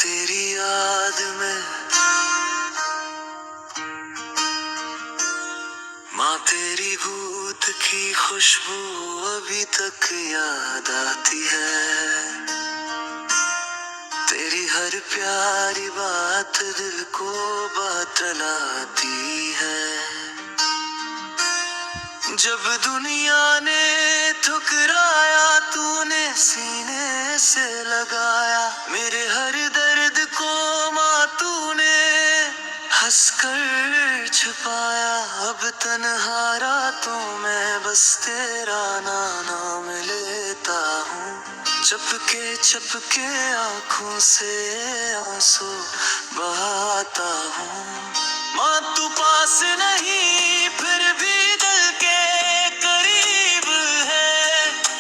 तेरी याद में, माँ तेरी गूंथ की खुशबू अभी तक याद आती है। तेरी हर प्यारी बात दिल को बतलाती है। जब दुनिया ने ठुकराया, तूने सीने से लगाया मेरे हर दर्द को। माँ तूने हंसकर छुपाया। अब तन्हा रातों में बस तेरा नाम लेता हूँ। चपके चपके आँखों से आंसू बहाता हूँ। माँ तू पास नहीं फिर भी दिल के करीब है।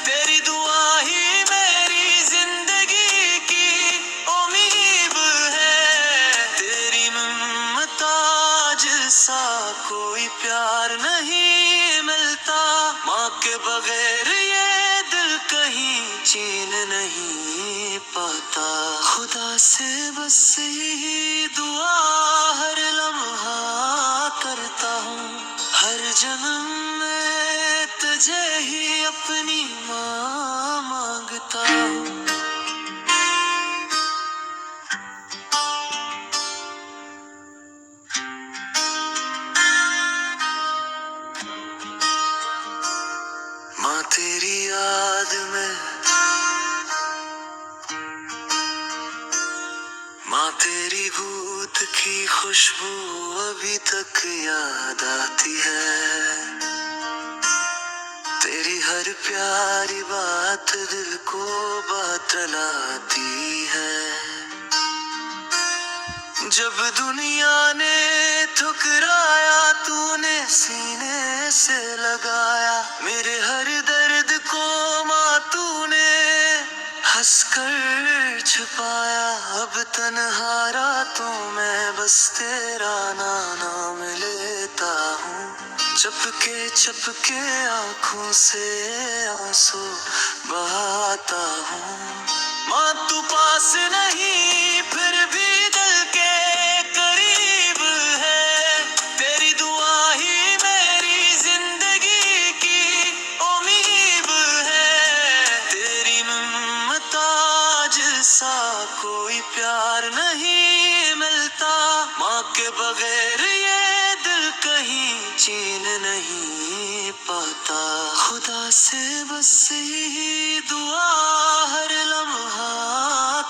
तेरी दुआ ही मेरी जिंदगी की उम्मीद है। तेरी ममता जैसा कोई प्यार नहीं मिलता। माँ के बगैर ये दिल कहीं चैन नहीं पाता। खुदा से बस यही दुआ हर लम्हा करता हूँ। हर जन्म में तुझे ही अपनी माँ मांगता हूँ। माँ तेरी याद में, माँ तेरी गूंथ की खुशबू अभी तक याद आती है। तेरी हर प्यारी बात दिल को बतलाती है। जब दुनिया ने ठुकराया, तूने सीने से लगाया मेरे हर दर्द को। माँ तूने हंसकर छुपाया। अब तन्हा रातों में बस तेरा नाम लेता हूँ। चपके चपके आँखों से आंसू बहाता हूँ। माँ तू पास नहीं फिर भी दिल के करीब है। तेरी दुआ ही मेरी जिंदगी की उम्मीद है। तेरी ममता जैसा कोई प्यार नहीं मिलता। माँ के बगैर ये दिल कहीं चैन नहीं पाता। खुदा से बस यही दुआ हर लम्हा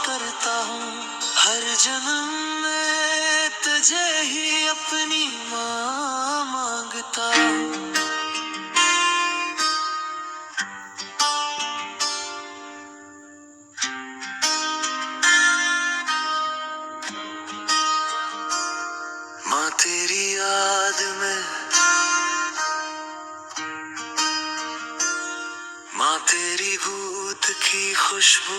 करता हूँ। हर जन्म में तुझे ही अपनी माँ मांगता हूँ। माँ तेरी याद में, माँ तेरी गूंथ की खुशबू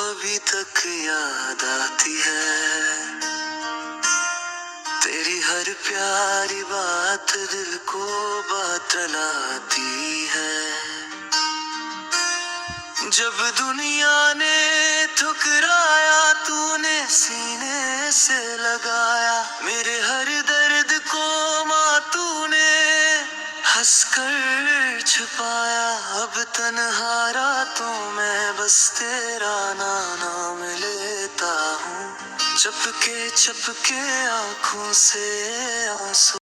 अभी तक याद आती है। तेरी हर प्यारी बात दिल को बतलाती है। जब दुनिया ने ठुकराया, तूने सीने से लगाया मेरे हर दर्द को। माँ तूने हंसकर छुपाया। अब तन्हा रातों में बस तेरा नाम लेता हूँ। चपके चपके आँखों से आंसू